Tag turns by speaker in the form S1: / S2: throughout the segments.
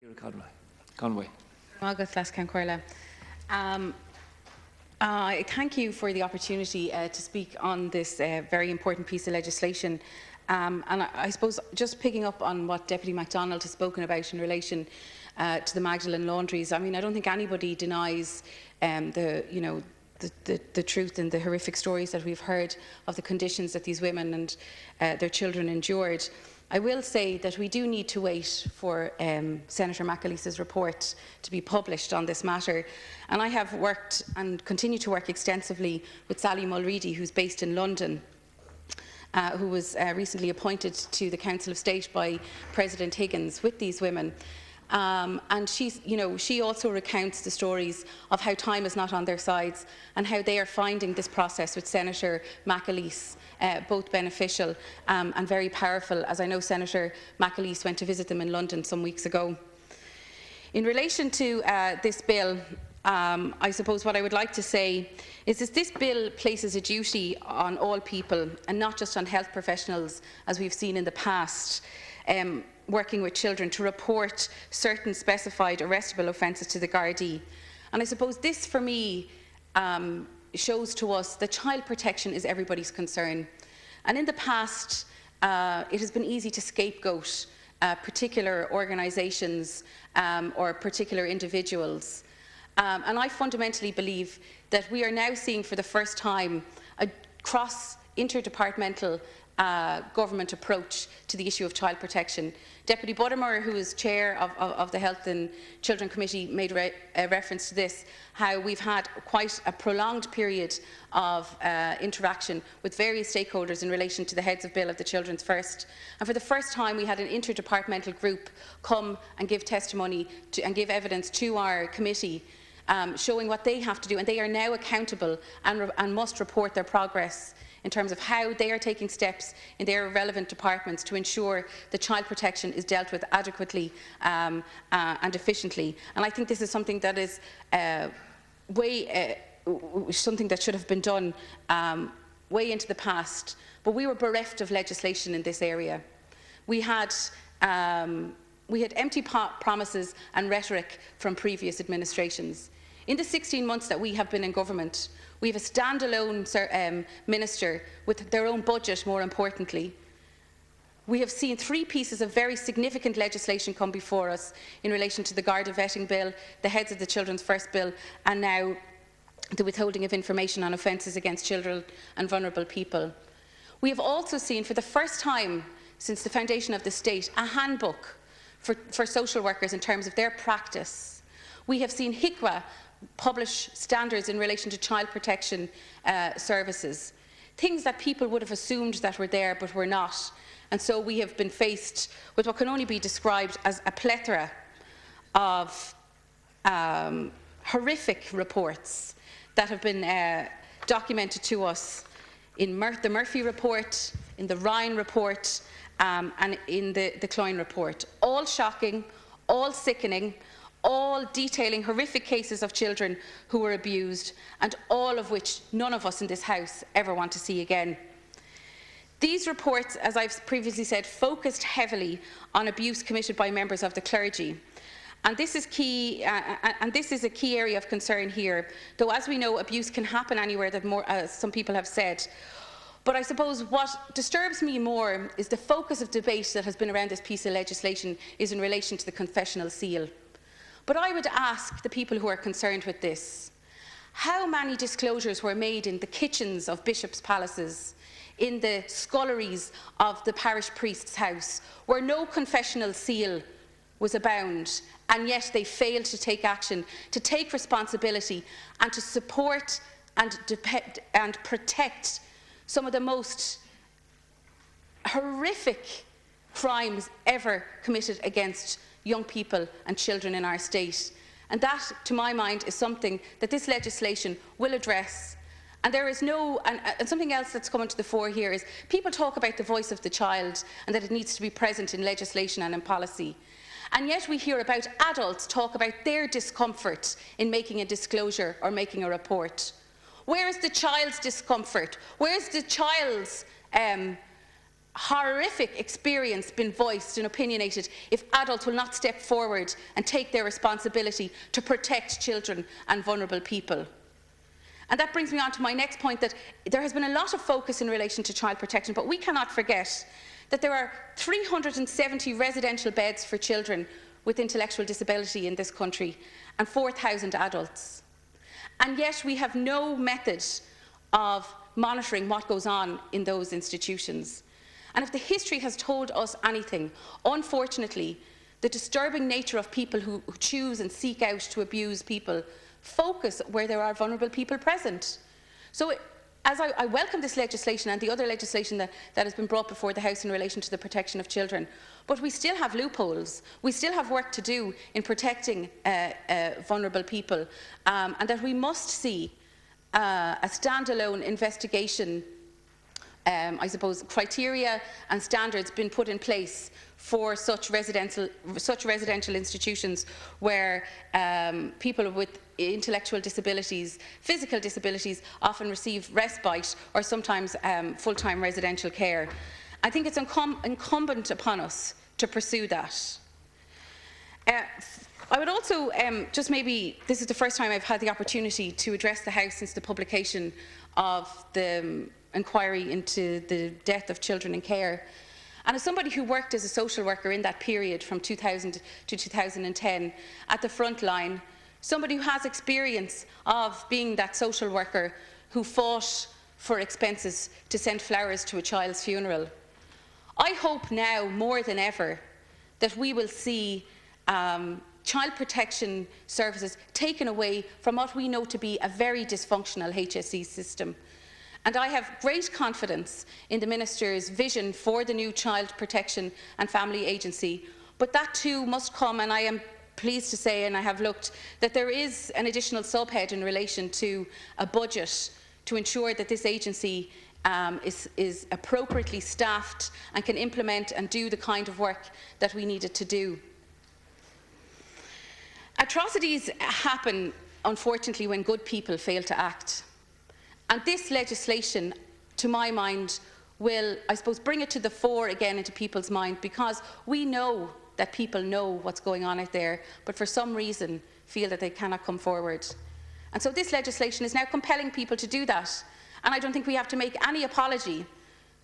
S1: Ciara Conway.
S2: I thank you for the opportunity to speak on this very important piece of legislation. And I suppose just picking up on what Deputy MacDonald has spoken about in relation to the Magdalen laundries, I mean, I don't think anybody denies the truth and the horrific stories that we've heard of the conditions that these women and their children endured. I will say that we do need to wait for Senator McAleese's report to be published on this matter. And I have worked and continue to work extensively with Sally Mulready, who's based in London, who was recently appointed to the Council of State by President Higgins with these women. And she also recounts the stories of how time is not on their sides and how they are finding this process with Senator McAleese both beneficial and very powerful, as I know Senator McAleese went to visit them in London some weeks ago. In relation to this bill, I suppose what I would like to say is that this bill places a duty on all people and not just on health professionals, as we've seen in the past, working with children, to report certain specified arrestable offences to the Gardaí. And I suppose this, for me, shows to us that child protection is everybody's concern. And in the past, it has been easy to scapegoat particular organisations or particular individuals. And I fundamentally believe that we are now seeing for the first time a cross-interdepartmental government approach to the issue of child protection. Deputy Buttimer, who is chair of the Health and Children Committee, made a reference to this, how we've had quite a prolonged period of interaction with various stakeholders in relation to the heads of bill of the Children's First. And for the first time, we had an interdepartmental group come and give testimony and give evidence to our committee, showing what they have to do, and they are now accountable and must report their progress in terms of how they are taking steps in their relevant departments to ensure that child protection is dealt with adequately and efficiently. And I think this is something that is something that should have been done way into the past. But we were bereft of legislation in this area. We had empty promises and rhetoric from previous administrations. In the 16 months that we have been in government, we have a standalone minister with their own budget, more importantly. We have seen 3 pieces of very significant legislation come before us in relation to the Garda vetting bill, the Heads of the Children's First bill, and now the withholding of information on offences against children and vulnerable people. We have also seen, for the first time since the foundation of the state, a handbook for social workers in terms of their practice. We have seen HICWA publish standards in relation to child protection services, things that people would have assumed that were there but were not. And so we have been faced with what can only be described as a plethora of horrific reports that have been documented to us in the Murphy report, in the Ryan report, and in the Cloyne report. All shocking, all sickening, all detailing horrific cases of children who were abused, and all of which none of us in this House ever want to see again. These reports, as I've previously said, focused heavily on abuse committed by members of the clergy. And this is key, and this is a key area of concern here, though as we know, abuse can happen anywhere, that some people have said. But I suppose what disturbs me more is the focus of debate that has been around this piece of legislation is in relation to the confessional seal. But I would ask the people who are concerned with this, how many disclosures were made in the kitchens of bishops' palaces, in the sculleries of the parish priest's house, where no confessional seal was abound, and yet they failed to take action, to take responsibility, and to support and protect some of the most horrific crimes ever committed against young people and children in our state. And that, to my mind, is something that this legislation will address. And there is and something else that's coming to the fore here is people talk about the voice of the child and that it needs to be present in legislation and in policy. And yet we hear about adults talk about their discomfort in making a disclosure or making a report. Where is the child's discomfort? Where is the child's horrific experience been voiced and opinionated if adults will not step forward and take their responsibility to protect children and vulnerable people. And that brings me on to my next point, that there has been a lot of focus in relation to child protection, but we cannot forget that there are 370 residential beds for children with intellectual disability in this country and 4,000 adults. And yet we have no method of monitoring what goes on in those institutions. And if the history has told us anything, unfortunately, the disturbing nature of people who choose and seek out to abuse people focus where there are vulnerable people present. So as I welcome this legislation and the other legislation that has been brought before the House in relation to the protection of children, but we still have loopholes. We still have work to do in protecting vulnerable people, and that we must see a standalone investigation, I suppose, criteria and standards been put in place for such residential institutions where people with intellectual disabilities, physical disabilities, often receive respite or sometimes full-time residential care. I think it's incumbent upon us to pursue that. I would also just maybe, this is the first time I've had the opportunity to address the House since the publication of the inquiry into the death of children in care. And as somebody who worked as a social worker in that period from 2000 to 2010 at the front line, somebody who has experience of being that social worker who fought for expenses to send flowers to a child's funeral, I hope now more than ever that we will see child protection services taken away from what we know to be a very dysfunctional HSE system. And I have great confidence in the Minister's vision for the new Child Protection and Family Agency, but that too must come, and I am pleased to say, and I have looked, that there is an additional subhead in relation to a budget to ensure that this agency is appropriately staffed and can implement and do the kind of work that we need it to do. Atrocities happen, unfortunately, when good people fail to act. And this legislation, to my mind, will, I suppose, bring it to the fore again into people's mind, because we know that people know what's going on out there, but for some reason feel that they cannot come forward. And so this legislation is now compelling people to do that. And I don't think we have to make any apology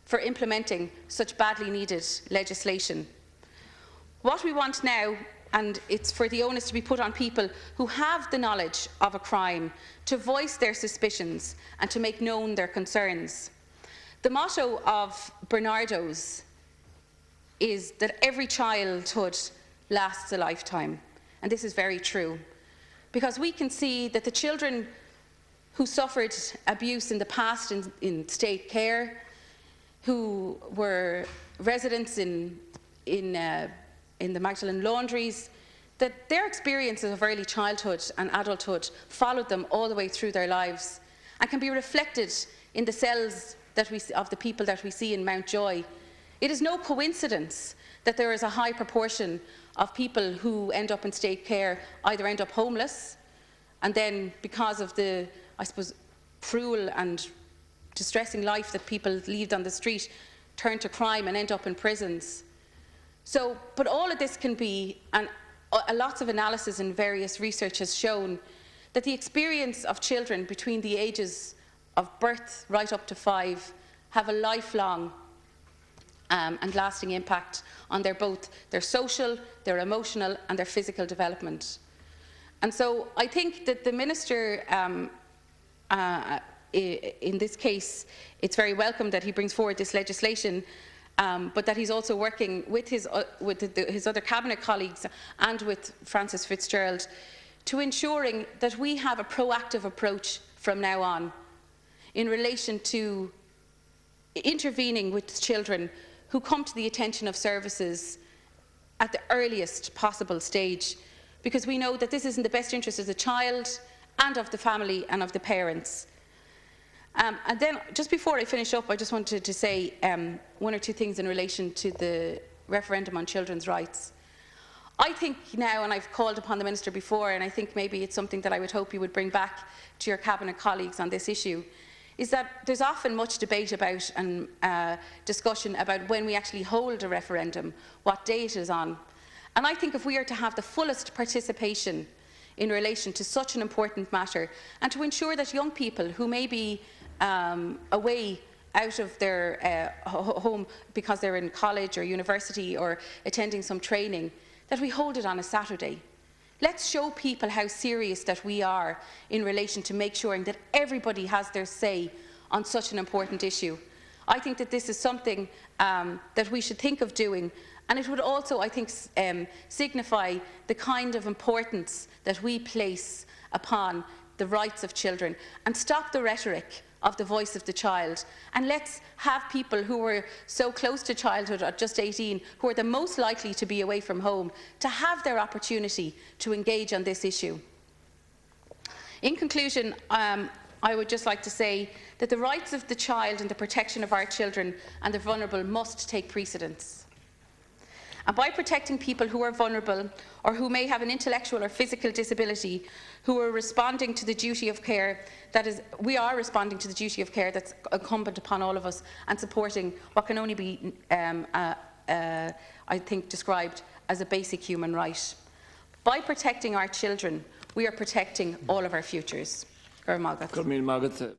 S2: for implementing such badly needed legislation. What we want now, and it's for the onus to be put on people who have the knowledge of a crime to voice their suspicions and to make known their concerns. The motto of Bernardo's is that every childhood lasts a lifetime, and this is very true, because we can see that the children who suffered abuse in the past in state care, who were residents in the Magdalen laundries, that their experiences of early childhood and adulthood followed them all the way through their lives and can be reflected in the cells that of the people that we see in Mountjoy. It is no coincidence that there is a high proportion of people who end up in state care either end up homeless, and then because of the, I suppose, cruel and distressing life that people lead on the street, turn to crime and end up in prisons. So, but all of this can be, and lots of analysis and various research has shown that the experience of children between the ages of birth right up to 5 have a lifelong and lasting impact on both their social, their emotional and their physical development. And so I think that the Minister, in this case, it's very welcome that he brings forward this legislation, but that he's also working with his other cabinet colleagues and with Francis Fitzgerald to ensuring that we have a proactive approach from now on in relation to intervening with children who come to the attention of services at the earliest possible stage, because we know that this is in the best interest of the child and of the family and of the parents. And then, just before I finish up, I just wanted to say one or two things in relation to the referendum on children's rights. I think now, and I've called upon the Minister before, and I think maybe it's something that I would hope you would bring back to your Cabinet colleagues on this issue, is that there's often much debate about and discussion about when we actually hold a referendum, what day it is on. And I think if we are to have the fullest participation in relation to such an important matter, and to ensure that young people who may be away out of their home because they're in college or university or attending some training, that we hold it on a Saturday. Let's show people how serious that we are in relation to make sure that everybody has their say on such an important issue. I think that this is something that we should think of doing, and it would also, I think, signify the kind of importance that we place upon the rights of children, and stop the rhetoric of the voice of the child. And let's have people who are so close to childhood at just 18, who are the most likely to be away from home, to have their opportunity to engage on this issue. In conclusion, I would just like to say that the rights of the child and the protection of our children and the vulnerable must take precedence. And by protecting people who are vulnerable or who may have an intellectual or physical disability, who are responding to the duty of care we are responding to the duty of care that's incumbent upon all of us, and supporting what can only be, I think, described as a basic human right. By protecting our children, we are protecting all of our futures. Gurr Malgat.